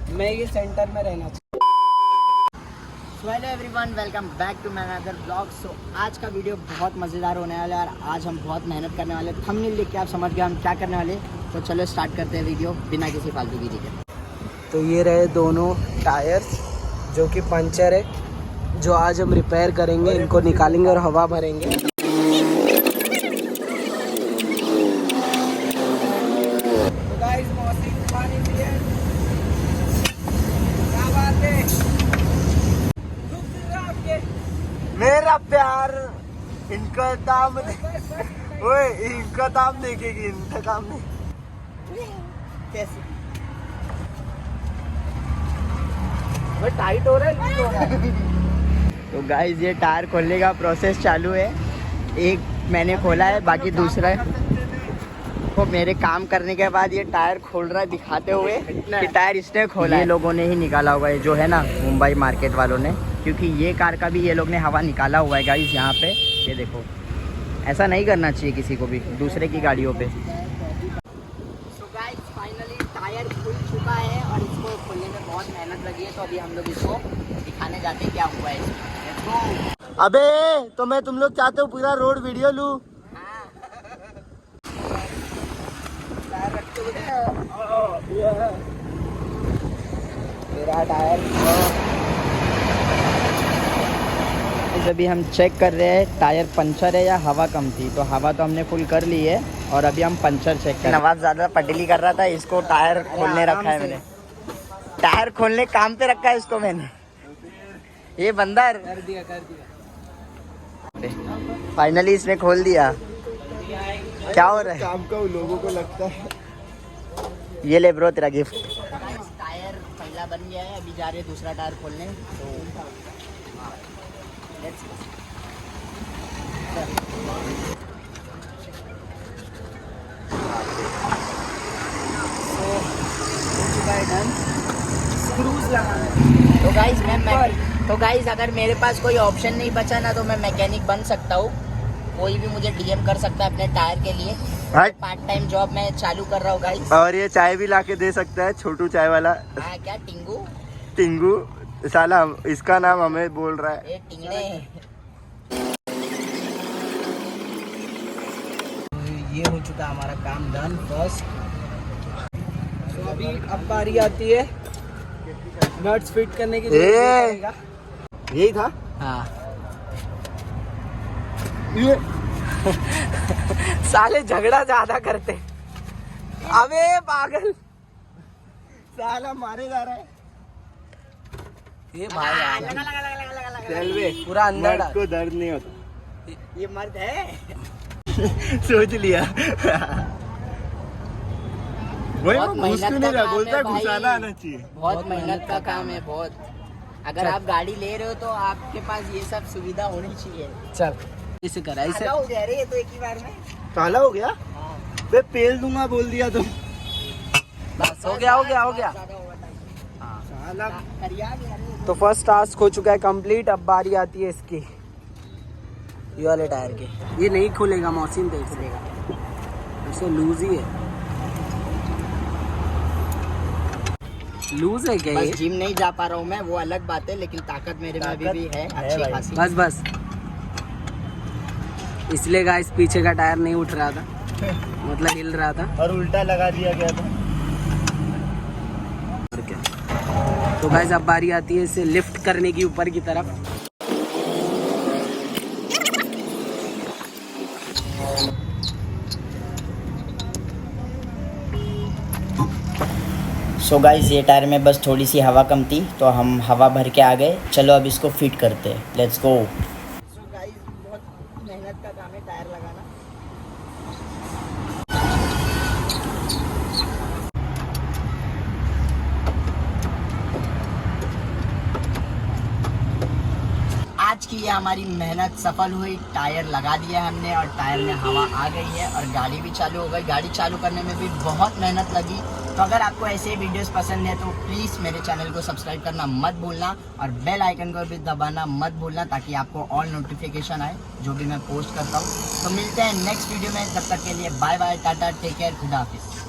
मैं ये सेंटर में रहना चाहिए। Hello everyone, welcome back to my another blog. सो आज का वीडियो बहुत मज़ेदार होने वाला है और आज हम बहुत मेहनत करने वाले हैं। थंबनेल देख के आप समझ गए हम क्या करने वाले। तो चलो स्टार्ट करते हैं वीडियो बिना किसी फालतू गिरी के। तो ये रहे दोनों टायर्स जो कि पंचर है, जो आज हम रिपेयर करेंगे। इनको निकालेंगे और हवा भरेंगे। तो गाइस मौसम पानी पिए। क्या बात है? मेरा प्यार इनका दाम ओए इनका दाम देखेगी, इनका काम नहीं। कैसे वो टाइट हो रहा है। तो गाइस ये टायर खोलने का प्रोसेस चालू है। एक मैंने खोला है, बाकी दूसरा है। तो मेरे काम करने के बाद ये टायर खोल रहा है, दिखाते हुए कि टायर इसने खोला है। ये लोगों ने ही निकाला हुआ है, जो है ना मुंबई मार्केट वालों ने, क्योंकि ये कार का भी ये लोग ने हवा निकाला हुआ है गाइस। यहाँ पे ये देखो, ऐसा नहीं करना चाहिए किसी को भी दूसरे की गाड़ियों पे। सो गाइस फाइनली टायर खुल चुका है और इसको खोलने में बहुत मेहनत लगी है। तो अभी हम लोग इसको दिखाने जाते हैं क्या हुआ है इसमें। अबे तो मैं तुम लोग चाहते हो पूरा रोड वीडियो लूं? मेरा टायर अभी हम चेक कर रहे हैं टायर पंचर है या हवा कम थी। तो हवा तो हमने फुल कर ली है और अभी हम पंचर चेक कर। नवाब ज़्यादा पटली कर रहा था, इसको टायर खोलने रखा है मैंने। टायर खोलने काम पे रखा है इसको मैंने। ये बंदर कर दिया। फाइनली इसने खोल दिया। क्या हो रहा है? काम का लोगों को लगता है। ये ले ब्रो तेरा गिफ्ट। टायर पहला बन गया है, अभी जा रहे हैं दूसरा टायर खोलने। तो तो गाइस अगर मेरे पास कोई ऑप्शन नहीं बचा ना, तो मैं मैकेनिक बन सकता हूँ। कोई भी मुझे डीएम कर सकता है अपने टायर के लिए। पार्ट टाइम जॉब मैं चालू कर रहा हूँ गाइस। और ये चाय भी लाके दे सकता है, छोटू चाय वाला। हाँ क्या टिंगू साला इसका नाम हमें बोल रहा है। ये टिंगने। ये हो चुका हमारा काम डन फर्स्ट। तो अभी अब बारी आती है नट्स फिट करने की। यही था। हाँ ये साले झगड़ा ज्यादा करते। अबे पागल साला मारे जा रहा है। ये भाई चल बे, पूरा अंदर डाल। को दर्द नहीं होता। ये मर्द है। सोच लिया। वही बहुत मेहनत का काम बोलता है है, भाई। घुसाना आना चाहिए। बहुत मेहनत का काम है बहुत। अगर आप गाड़ी ले रहे हो तो आपके पास ये सब सुविधा होनी चाहिए। चल इसे करा, इसे काला हो गया रे ये तो एक ही बार में। काला हो गया। बे पेल दूंगा बोल दिया तुम। बस हो गया। साला करिया गया रे। तो फर्स्ट टास्क हो चुका है कंप्लीट। अब बारी आती है इसकी, ये वाले टायर के। ये नहीं खुलेगा मौसम, देख लेगा ऐसे लूज ही है। लूज है क्या? बस जिम नहीं जा पा रहा हूँ मैं, वो अलग बात है, लेकिन ताकत मेरे में अभी भी है अच्छी खासी। बस इसलिए गाइस पीछे का टायर नहीं उठ रहा था, मतलब हिल रहा था और उल्टा लगा दिया गया था। तो गाइस अब बारी आती है इसे लिफ्ट करने की ऊपर की तरफ। सो गाइस ये टायर में बस थोड़ी सी हवा कम थी, तो हम हवा भर के आ गए। चलो अब इसको फिट करते हैं, लेट्स गो। सो गाइस बहुत मेहनत का काम है टायर लगाना। आज की ये हमारी मेहनत सफल हुई। टायर लगा दिया हमने और टायर में हवा आ गई है और गाड़ी भी चालू हो गई। गाड़ी चालू करने में भी बहुत मेहनत लगी। तो अगर आपको ऐसे वीडियोस पसंद है तो प्लीज़ मेरे चैनल को सब्सक्राइब करना मत भूलना और बेल आइकन को भी दबाना मत भूलना, ताकि आपको ऑल नोटिफिकेशन आए जो भी मैं पोस्ट करता हूँ। तो मिलते हैं नेक्स्ट वीडियो में, तब तक के लिए bye bye, tata, take care, खुदा हाफिज़।